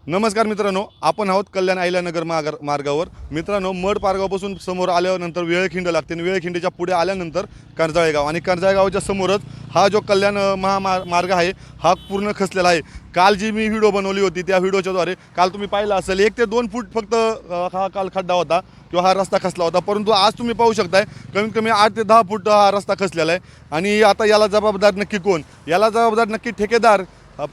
नमस्कार मित्रांनो, आपण आहोत कल्याण अहिल्यानगर मार्गावर. मित्रांनो, मड पारगावपासून समोर आल्यानंतर वेळखिंड लागते आणि वेळखिंडीच्या पुढे आल्यानंतर कर्जाळे गाव आणि कर्जाळे गावाच्या समोरच हा जो कल्याण महामार्ग आहे हा पूर्ण खचलेला आहे. काल जी मी व्हिडिओ बनवली होती त्या व्हिडिओच्याद्वारे काल तुम्ही पाहिलं असेल 1 ते 2 फूट फक्त हा काल खड्डा होता किंवा हा रस्ता खचला होता, परंतु आज तुम्ही पाहू शकताय कमीत कमी 8 ते 10 फूट हा रस्ता खचलेला आहे. आणि आता याला जबाबदार नक्की कोण? याला जबाबदार नक्की ठेकेदार,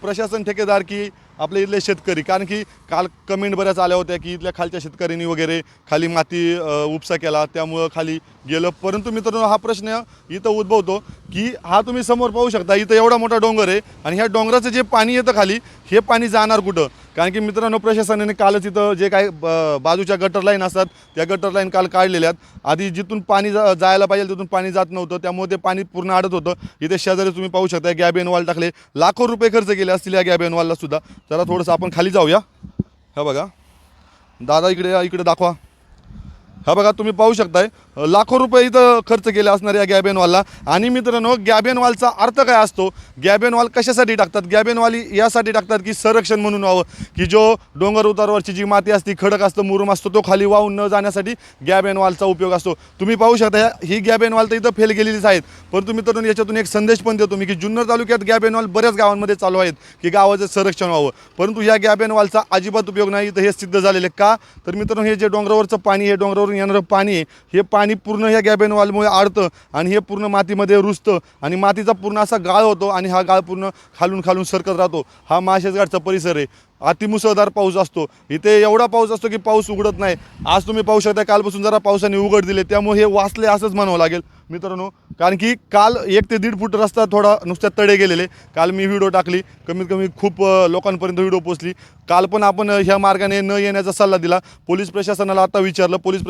प्रशासन, ठेकेदार की आपले इथले शेतकरी? कारण की काल कमेंट बऱ्याच आल्या होत्या की इथल्या खालच्या शेतकऱ्यांनी वगैरे खाली माती उपसा केला त्यामुळं खाली गेलं. परंतु मित्रांनो, हा प्रश्न इथं उद्भवतो की हा तुम्ही समोर पाहू शकता, इथं एवढा मोठा डोंगर आहे आणि ह्या डोंगराचं जे पाणी येतं खाली, हे पाणी जाणार कुठं? कारण की मित्रांनो, प्रशासनाने कालच इथं जे काही बाजूच्या गटर लाईन असतात त्या गटर लाईन काल काढलेल्या आहेत. आधी जिथून पाणी जायला पाहिजे तिथून पाणी जात नव्हतं, त्यामुळे ते पाणी पूर्ण अडत होतं. इथे शेजारी तुम्ही पाहू शकता गॅबियन वॉल टाकले, लाखो रुपये खर्च केले असतील या गॅबियन वॉलला सुद्धा. जरा थोडंसं आपण खाली जाऊया. हा बघा दादा, इकडे दाखवा. हा बघा, तुम्ही पाहू शकताय लाखो रुपये इथं खर्च केले असणार या गॅबियन वॉलला. आणि मित्रांनो, गॅबियन वॉलचा अर्थ काय असतो? गॅबियन वॉल कशासाठी टाकतात? गॅबियन वॉल यासाठी टाकतात की संरक्षण म्हणून व्हावं, की जो डोंगर उतारावरची जी माती असते, खडक असतं, मुरुम असतो, तो खाली वाहून न जाण्यासाठी गॅबियन वॉलचा उपयोग असतो. तुम्ही पाहू शकता ही गॅबियन वॉल तर इथं फेल गेलेलीच आहेत. परंतु मित्रांनो, याच्यातून एक संदेश पण देतो मी की जुन्नर तालुक्यात गॅबियन वॉल बऱ्याच गावांमध्ये चालू आहेत की गावाचं संरक्षण व्हावं, परंतु या गॅबियन वॉलचा अजिबात उपयोग नाही. इथं हे सिद्ध झालेले का? तर मित्रांनो, हे जे डोंगरावरचं पाणी आहे, डोंगरावरून येणारं पाणी आहे, हे पाणी पूर्ण ह्या गॅबियन वॉलमुळे अडतं आणि हे पूर्ण मातीमध्ये रुजतं आणि मातीचा पूर्ण असा गाळ होतो आणि हा गाळ पूर्ण खालून खालून सरकत राहतो. हा माळशेजगाडचा परिसर आहे. अतिमुसळधार पाऊस असतो इथे, एवढा पाऊस असतो की पाऊस उघडत नाही. आज तुम्ही पाहू शकता कालपासून जरा पावसाने उघड दिले, त्यामुळे हे वाचले असंच म्हणावं लागेल मित्रांनो. कारण की काल 1 ते 1.5 फूट रस्ता थोडा नुसत्या तडे गेलेले. काल मी व्हिडिओ टाकली, कमीत कमी खूप लोकांपर्यंत व्हिडिओ पोचली. काल पण आपण ह्या मार्गाने न येण्याचा सल्ला दिला. पोलीस प्रशासनाला आता विचारलं, पोलीस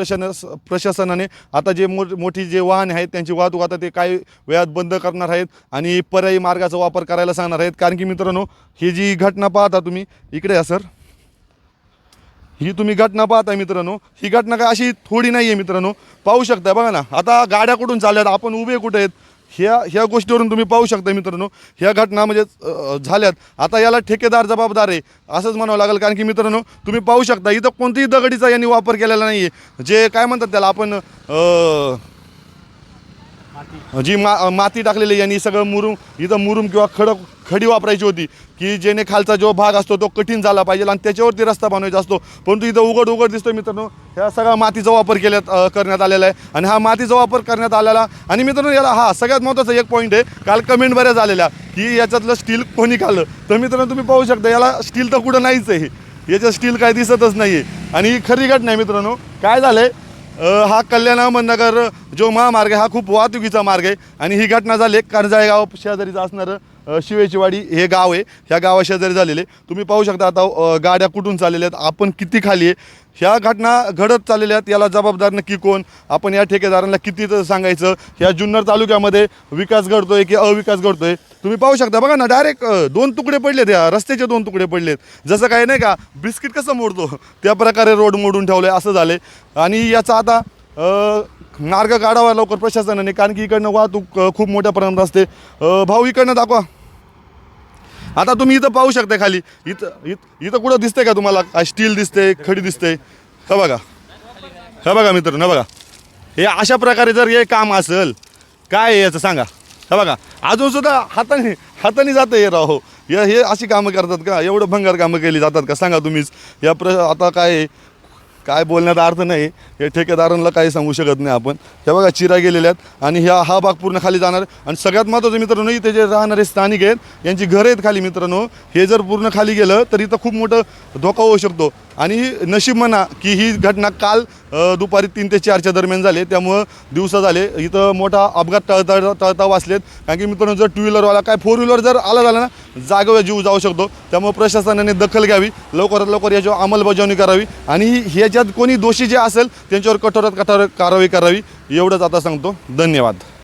प्रशासनाने आता जे मोठी जे वाहने आहेत त्यांची वाहतूक आता ते काही वेळात बंद करणार आहेत आणि पर्यायी मार्गाचा वापर करायला सांगणार आहेत. कारण की मित्रांनो, ही जी घटना पाहता तुम्ही, इकडे या सर, ही तुम्ही घटना पाहताय मित्रांनो, ही घटना काय अशी थोडी नाही आहे मित्रांनो. पाहू शकताय बघा ना, आता गाड्या कुठून चालल्यात, आपण उभे कुठे आहेत, ह्या गोष्टीवरून तुम्ही पाहू शकता मित्रांनो. ह्या घटना म्हणजे झाल्यात. आता याला ठेकेदार जबाबदार आहे असंच म्हणावं लागेल. कारण की मित्रांनो, तुम्ही पाहू शकता इथं कोणतीही दगडीचा यांनी वापर केलेला नाही आहे. जे काय म्हणतात त्याला आपण जी माती टाकलेली यांनी सगळं मुरुम, इथं मुरुम किंवा खडी वापरायची होती की जेणे खालचा जो भाग असतो तो कठीण झाला पाहिजे आणि त्याच्यावरती रस्ता बनवायचा असतो. परंतु इथं उघड दिसतो मित्रांनो, ह्या सगळा मातीचा वापर करण्यात आलेला आहे आणि हा मातीचा वापर करण्यात आलेला. आणि मित्रांनो, याला सगळ्यात महत्त्वाचा एक पॉईंट आहे, काल कमेंट बऱ्याच आलेल्या की याच्यातलं स्टील कोणी खाल्लं. तर मित्रांनो, तुम्ही पाहू शकता याला स्टील तर कुठं नाहीच आहे, याच्यात स्टील काय दिसतच नाही आहे. आणि खरी घटना आहे मित्रांनो, काय झालं आहे, हा कल्याण अहमदनगर जो महामार्ग आहे हा खूप वाहतुकीचा मार्ग आहे आणि ही घटना झाली कर्जाळे गाव शेजारीचं असणारं शिवेचीवाडी हे गाव आहे. ह्या गावाशेजारी झालेले तुम्ही पाहू शकता. आता गाड्या कुठून चाललेल्या आहेत, आपण किती खाली आहे, ह्या घटना घडत चाललेल्या आहेत. याला जबाबदार नक्की कोण? आपण या ठेकेदारांना किती सांगायचं? ह्या जुन्नर तालुक्यामध्ये विकास घडतोय की अविकास घडतोय? तुम्ही पाहू शकता बघा ना, डायरेक्ट 2 तुकडे पडलेत, या रस्त्याचे 2 तुकडे पडलेत. जसं काय नाही का बिस्किट कसं मोडतो त्या प्रकारे रोड मोडून ठेवले असं झाले. आणि याचा आता मार्ग काढावा लवकर प्रशासनाने, कारण की इकडनं वाहतूक खूप मोठ्या प्रमाणात असते. भाऊ, इकडनं दाखवा. आता तुम्ही इथं पाहू शकता खाली, इथं कुठं दिसतंय का तुम्हाला? स्टील दिसते, खडी दिसते. हा बघा मित्रांनो, बघा हे अशा प्रकारे जर हे काम असेल काय आहे याचं सांगा. हा बघा, अजून सुद्धा हाताने जातं हे राहो. हे अशी कामं करतात का? एवढं भंगार कामं केली जातात का? सांगा तुम्हीच. आता काय बोलण्यात अर्थ नाही. हे ठेकेदारांना काही सांगू शकत नाही आपण. हे बघा चिरा गेलेल्या आहेत आणि हा भाग पूर्ण खाली जाणार. आणि सगळ्यात महत्त्वाचं मित्रांनो, इथे जे राहणारे स्थानिक आहेत यांची घरं आहेत खाली मित्रांनो, हे जर पूर्ण खाली गेलं तर इथं खूप मोठं धोका होऊ शकतो. आणि नशीब म्हणा की ही घटना काल दुपारी 3 ते 4च्या दरम्यान झाले, त्यामुळं दिवसा झाले. इथं मोठा अपघात टळता वाचलेत. कारण की मित्रांनो, जर 2 व्हीलरवाला काय 4 व्हीलर जर आला झाला ना, जागेवर जीव जाऊ शकतो. त्यामुळे प्रशासनाने दखल घ्यावी, लवकरात लवकर याच्यावर अंमलबजावणी करावी आणि ह्याच्यात कोणी दोषी जे असेल त्यांच्यावर कठोरात कठोर कारवाई करावी. एवढंच आता सांगतो. धन्यवाद.